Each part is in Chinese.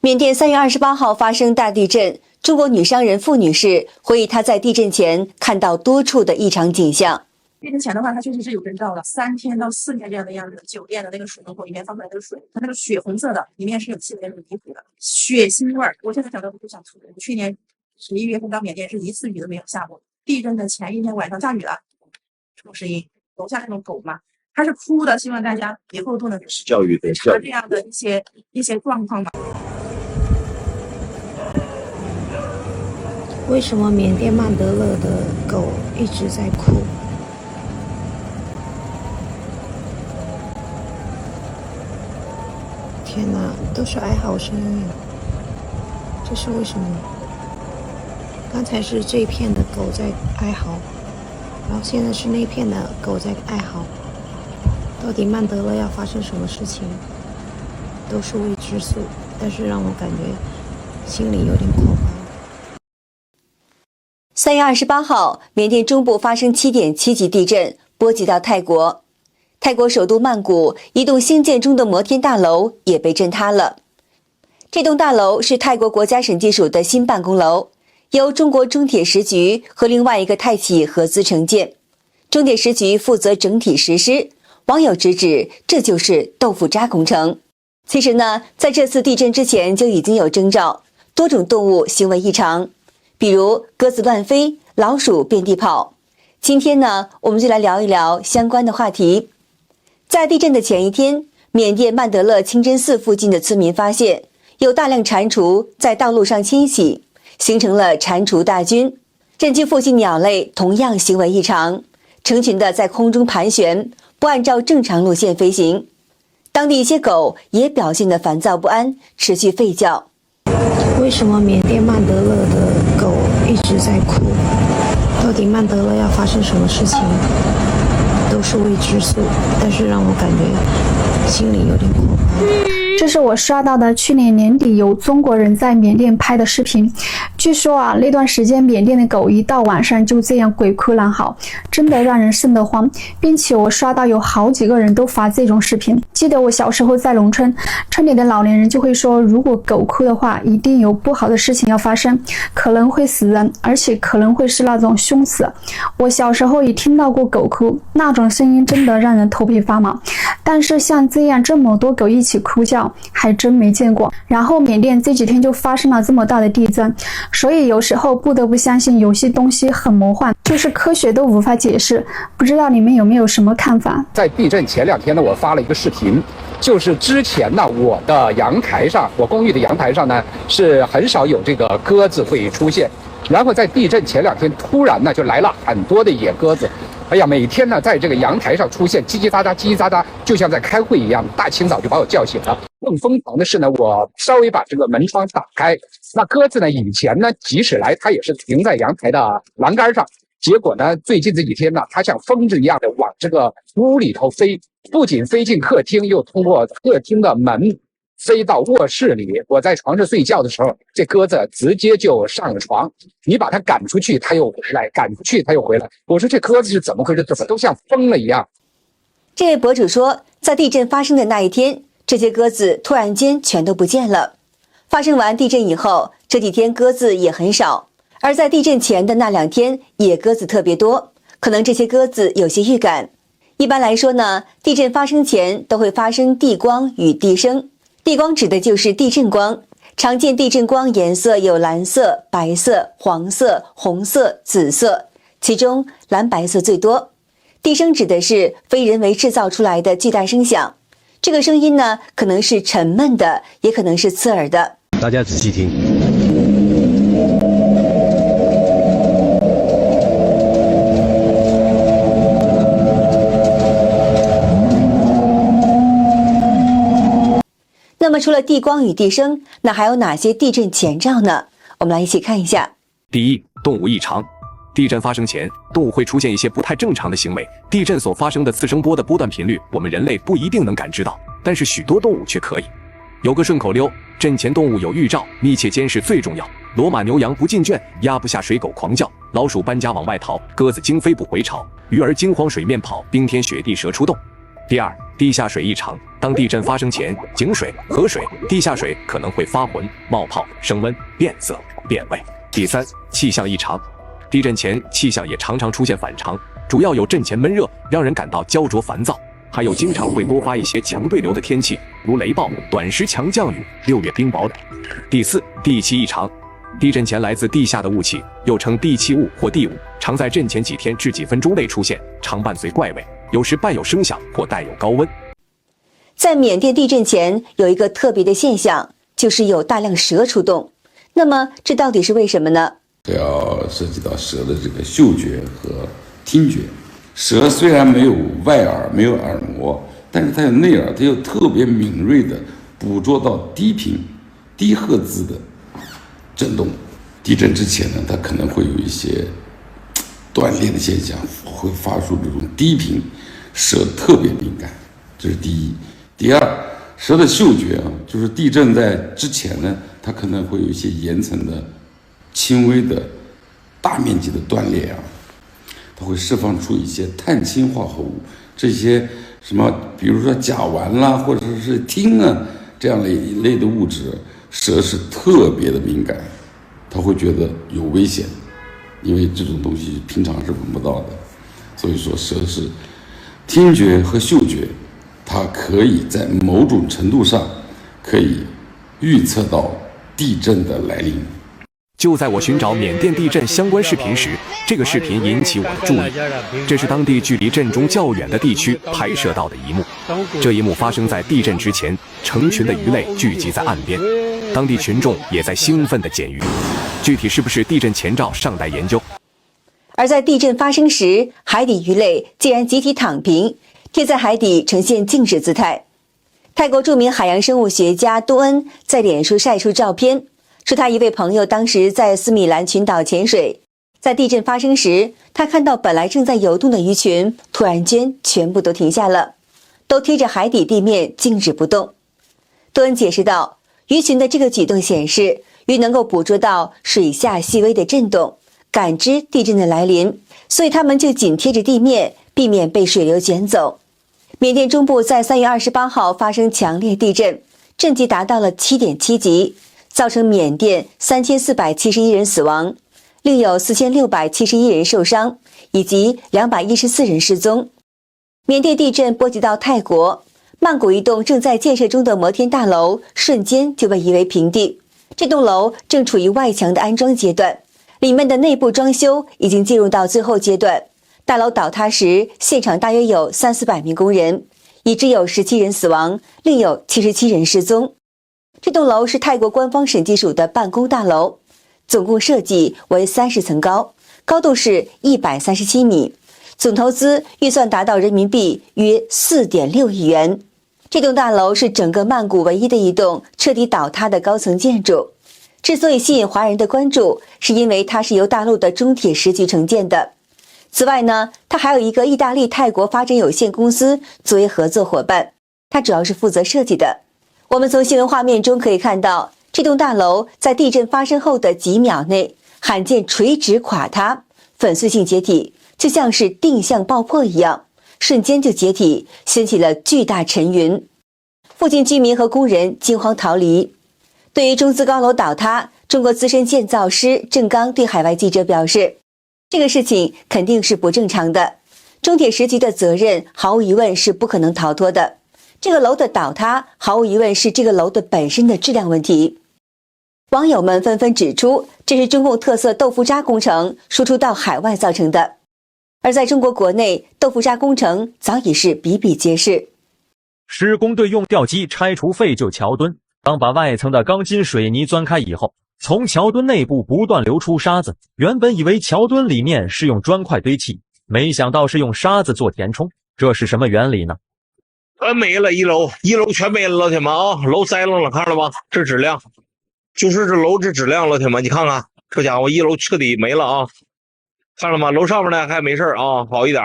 缅甸3月28号发生大地震，中国女商人付女士回忆她在地震前看到多处的异常景象。地震前的话，它确实是有征兆的，3天到4天这样的样子。酒店的那个水龙头里面放出来的水，它那个血红色的，里面是有气味很离谱的，血腥味儿。我现在想到都想吐。去年11月份到缅甸是一次雨都没有下过，地震的前一天晚上下雨了，什么声音？楼下那种狗嘛，它是哭的，希望大家以后都能教育对查这样的一些状况吧。为什么缅甸曼德勒的狗一直在哭？天哪，都是哀嚎声音，这是为什么？刚才是这一片的狗在哀嚎，然后现在是那片的狗在哀嚎。到底曼德勒要发生什么事情，都是未知数，但是让我感觉心里有点恐慌。3月28号，缅甸中部发生7.7级地震，波及到泰国。泰国首都曼谷一栋兴建中的摩天大楼也被震塌了。这栋大楼是泰国国家审计署的新办公楼，由中国中铁时局和另外一个泰企合资承建。中铁时局负责整体实施，网友直指这就是豆腐渣工程。其实呢，在这次地震之前就已经有征兆，多种动物行为异常，比如鸽子乱飞，老鼠遍地跑。今天呢，我们就来聊一聊相关的话题。在地震的前一天，缅甸曼德勒清真寺附近的村民发现有大量蟾蜍在道路上迁徙，形成了蟾蜍大军。震区附近鸟类同样行为异常，成群的在空中盘旋，不按照正常路线飞行。当地一些狗也表现得烦躁不安，持续吠叫。为什么缅甸曼德勒的狗一直在哭？到底曼德勒要发生什么事情，都是未知数，但是让我感觉心里有点恐慌。这是我刷到的去年年底有中国人在缅甸拍的视频。据说啊，那段时间缅甸的狗一到晚上就这样鬼哭狼嚎，真的让人瘆得慌。并且我刷到有好几个人都发这种视频。记得我小时候在农村，村里的老年人就会说，如果狗哭的话，一定有不好的事情要发生，可能会死人，而且可能会是那种凶死。我小时候也听到过狗哭，那种声音真的让人头皮发麻。但是像这样这么多狗一起哭叫，还真没见过。然后缅甸这几天就发生了这么大的地震，所以有时候不得不相信有些东西很魔幻，就是科学都无法解释。不知道你们有没有什么看法？在地震前2天呢，我发了一个视频，就是之前呢，我的阳台上，我公寓的阳台上呢，是很少有这个鸽子会出现。然后在地震前2天，突然呢就来了很多的野鸽子。哎呀，每天呢在这个阳台上出现，叽叽喳喳，叽叽喳喳，就像在开会一样。大清早就把我叫醒了。更疯狂的是呢，我稍微把这个门窗打开，那鸽子呢，以前呢即使来，它也是停在阳台的栏杆上。结果呢，最近这几天呢，它像疯子一样的往这个屋里头飞，不仅飞进客厅，又通过客厅的门飞到卧室里。我在床上睡觉的时候，这鸽子直接就上了床。你把它赶出去，它又回来；赶出去，它又回来。我说这鸽子是怎么回事？怎么都像疯了一样？这位博主说，在地震发生的那一天，这些鸽子突然间全都不见了。发生完地震以后，这几天鸽子也很少。而在地震前的那2天，野鸽子特别多，可能这些鸽子有些预感。一般来说呢，地震发生前都会发生地光与地声。地光指的就是地震光，常见地震光颜色有蓝色、白色、黄色、红色、紫色，其中蓝白色最多。地声指的是非人为制造出来的巨大声响，这个声音呢，可能是沉闷的，也可能是刺耳的。大家仔细听。那么除了地光与地声，那还有哪些地震前兆呢？我们来一起看一下。第一，动物异常。地震发生前，动物会出现一些不太正常的行为。地震所发生的次声波的波段频率，我们人类不一定能感知到，但是许多动物却可以。有个顺口溜：震前动物有预兆，密切监视最重要。骡马牛羊不进圈，压不下水狗狂叫，老鼠搬家往外逃，鸽子惊飞不回巢，鱼儿惊慌水面跑，冰天雪地蛇出洞。第二，地下水异常。当地震发生前，井水、河水、地下水可能会发浑、冒泡、升温、变色、变味。第三，气象异常。地震前气象也常常出现反常，主要有震前闷热，让人感到焦灼烦躁，还有经常会多发一些强对流的天气，如雷暴、短时强降雨、6月冰雹等。第四，地气异常。地震前来自地下的雾气，又称地气雾或地雾，常在震前几天至几分钟内出现，常伴随怪味，有时伴有声响或带有高温。在缅甸地震前有一个特别的现象，就是有大量蛇出动。那么这到底是为什么呢？这要涉及到蛇的这个嗅觉和听觉。蛇虽然没有外耳，没有耳膜，但是它有内耳，它又特别敏锐地捕捉到低频、低赫兹的震动。地震之前呢，它可能会有一些断裂的现象，会发出这种低频，蛇特别敏感，这是第一。第二，蛇的嗅觉啊，就是地震在之前呢，它可能会有一些岩层的轻微的大面积的断裂啊，它会释放出一些碳氢化合物，这些什么比如说甲烷啦，或者是烃啊这样的一类的物质，蛇是特别的敏感，它会觉得有危险，因为这种东西平常是闻不到的。所以说蛇是听觉和嗅觉，它可以在某种程度上可以预测到地震的来临。就在我寻找缅甸地震相关视频时，这个视频引起我的注意。这是当地距离震中较远的地区拍摄到的一幕。这一幕发生在地震之前，成群的鱼类聚集在岸边，当地群众也在兴奋地捡鱼。具体是不是地震前兆尚待研究。而在地震发生时，海底鱼类竟然集体躺平，贴在海底呈现静止姿态。泰国著名海洋生物学家多恩在脸书晒出照片，说他一位朋友当时在斯米兰群岛潜水，在地震发生时，他看到本来正在游动的鱼群突然间全部都停下了，都贴着海底地面静止不动。多恩解释道，鱼群的这个举动显示鱼能够捕捉到水下细微的震动，感知地震的来临，所以它们就紧贴着地面，避免被水流卷走。缅甸中部在3月28号发生强烈地震，震级达到了 7.7 级，造成缅甸3471人死亡，另有4671人受伤，以及214人失踪。缅甸地震波及到泰国，曼谷一栋正在建设中的摩天大楼瞬间就被夷为平地。这栋楼正处于外墙的安装阶段，里面的内部装修已经进入到最后阶段。大楼倒塌时，现场大约有300-400名工人，已知有17人死亡，另有77人失踪。这栋楼是泰国官方审计署的办公大楼，总共设计为30层高，高度是137米，总投资预算达到人民币约4.6亿元。这栋大楼是整个曼谷唯一的一栋彻底倒塌的高层建筑。之所以吸引华人的关注，是因为它是由大陆的中铁时局承建的。此外呢，它还有一个意大利泰国发展有限公司作为合作伙伴，它主要是负责设计的。我们从新闻画面中可以看到，这栋大楼在地震发生后的几秒内罕见垂直垮塌，粉碎性解体，就像是定向爆破一样，瞬间就解体，掀起了巨大尘云。附近居民和工人惊慌逃离。对于中资高楼倒塌，中国资深建造师郑刚对海外记者表示，这个事情肯定是不正常的，中铁时局的责任毫无疑问是不可能逃脱的。这个楼的倒塌毫无疑问是这个楼的本身的质量问题。网友们纷纷指出，这是中共特色豆腐渣工程输出到海外造成的。而在中国国内，豆腐渣工程早已是比比皆是。施工队用吊机拆除废旧桥墩，当把外层的钢筋水泥钻开以后，从桥墩内部不断流出沙子，原本以为桥墩里面是用砖块堆砌，没想到是用沙子做填充，这是什么原理呢？没了，一楼全没了，老铁们啊，楼栽楞了，看了吗？这质量，就是这楼这质量，老铁们，你看看，这家伙一楼彻底没了啊，看了吗？楼上面呢还没事啊，好一点，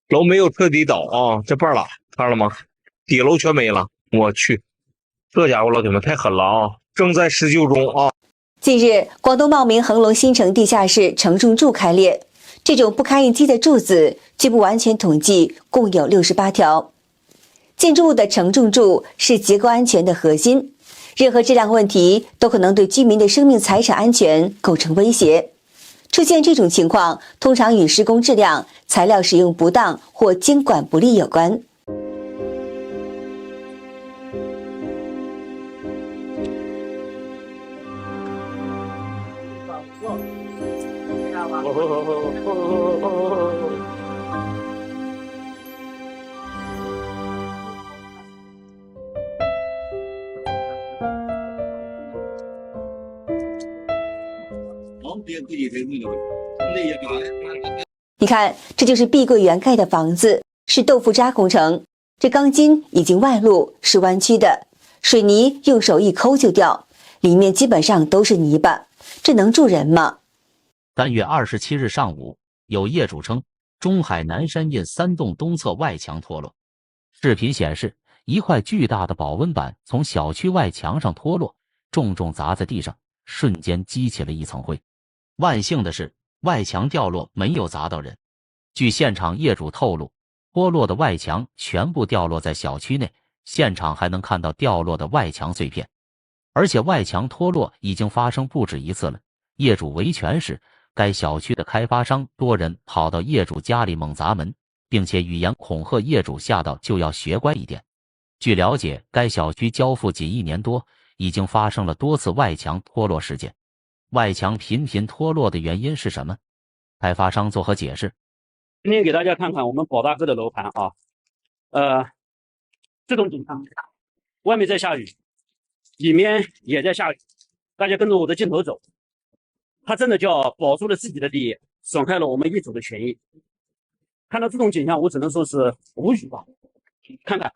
楼没有彻底倒啊，这半了，看了吗？底楼全没了，我去，这家伙老铁们太狠了啊，正在施救中啊。近日，广东茂名恒隆新城地下室承重柱开裂，这种不堪一击的柱子，据不完全统计，共有68条。建筑物的承重柱是结构安全的核心，任何质量问题都可能对居民的生命财产安全构成威胁。出现这种情况，通常与施工质量、材料使用不当或监管不力有关。你看，这就是碧桂园盖的房子，是豆腐渣工程。这钢筋已经外露，是弯曲的，水泥用手一抠就掉，里面基本上都是泥巴，这能住人吗？3月27日上午，有业主称中海南山印3栋东侧外墙脱落。视频显示，一块巨大的保温板从小区外墙上脱落，重重砸在地上，瞬间激起了一层灰。万幸的是，外墙掉落没有砸到人。据现场业主透露，脱落的外墙全部掉落在小区内，现场还能看到掉落的外墙碎片。而且外墙脱落已经发生不止一次了。业主维权时，该小区的开发商多人跑到业主家里猛砸门，并且语言恐吓业主吓到就要学乖一点。据了解，该小区交付仅1年多，已经发生了多次外墙脱落事件。外墙频频脱落的原因是什么？开发商作何解释？今天给大家看看我们宝大哥的楼盘啊，这种景象，外面在下雨，里面也在下雨，大家跟着我的镜头走，他真的叫保住了自己的利益，损害了我们业主的权益。看到这种景象，我只能说是无语吧。看看，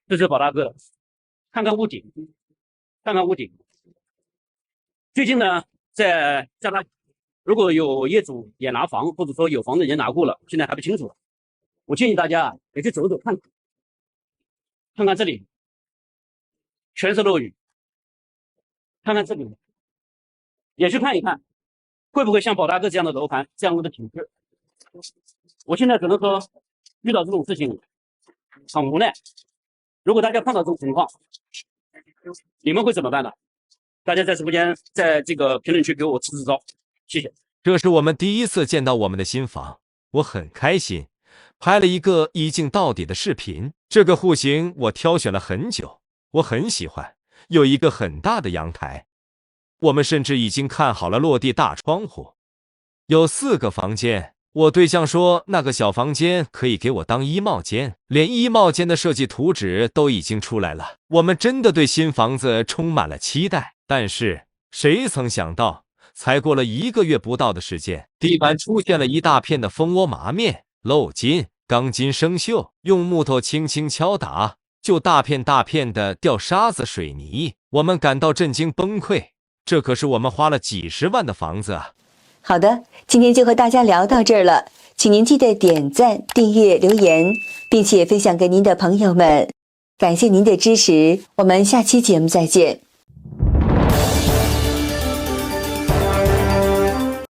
这是宝大哥的，看看屋顶，看看屋顶。最近呢，在那如果有业主也拿房，或者说有房的人拿过了，现在还不清楚。我建议大家也去走走看看，看看这里全是漏雨，看看这里也去看一看，会不会像宝大哥这样的楼盘这样的品质。我现在只能说遇到这种事情很无奈。如果大家碰到这种情况，你们会怎么办呢？大家在直播间，在这个评论区给我支支招，谢谢。这是我们第一次见到我们的新房，我很开心，拍了一个一镜到底的视频。这个户型我挑选了很久，我很喜欢，有一个很大的阳台，我们甚至已经看好了落地大窗户，有4个房间。我对象说那个小房间可以给我当衣帽间，连衣帽间的设计图纸都已经出来了。我们真的对新房子充满了期待。但是谁曾想到，才过了1个月不到的时间，地板出现了一大片的蜂窝麻面、漏筋、钢筋生锈，用木头轻轻敲打，就大片大片的掉沙子、水泥。我们感到震惊崩溃，这可是我们花了几十万的房子啊！好的，今天就和大家聊到这儿了，请您记得点赞、订阅、留言，并且分享给您的朋友们。感谢您的支持，我们下期节目再见。